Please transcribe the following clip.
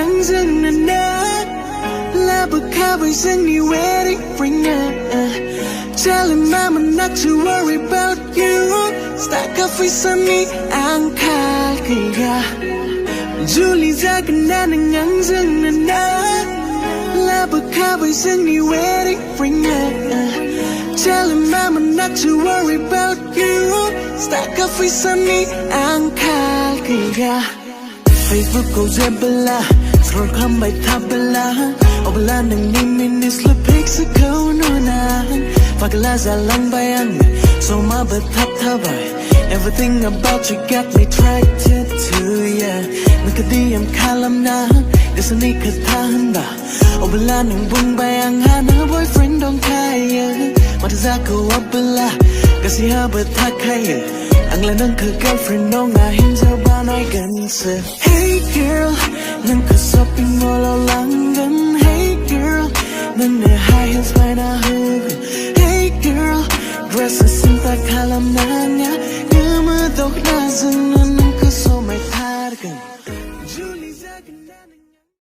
ngang dừng nần nát là bậc cao với dừng đi waiting for now. Telling mama not to worry about you. Stack up with sunny ang kalkaya. Julie ra kana ngang dừng nần nát là bậc cao với dừng đi waiting for now. Telling mama not to worry about you. Stack up with sunny ang kalkaya. Facebook go zebala, scroll come by tabala. Obala nang niminis la pics ko nuna. Pagla za lang bayang, so mabatap tabay. Everything about you got me attracted to ya. Nakadiyam kalam na, desani katahan ba. Obala nang bung bayang hana boyfriend dong kaya. Mataza ko abala, kasi habat kaya. Ang lanang ka girlfriend no nga hinsa ba no'y gansa. Hey girl, nang ka-shopping mall o langgan. Hey girl, nang high heels by na hug. Hey girl, dresses sinta kalam na niya. Ngamadok na zang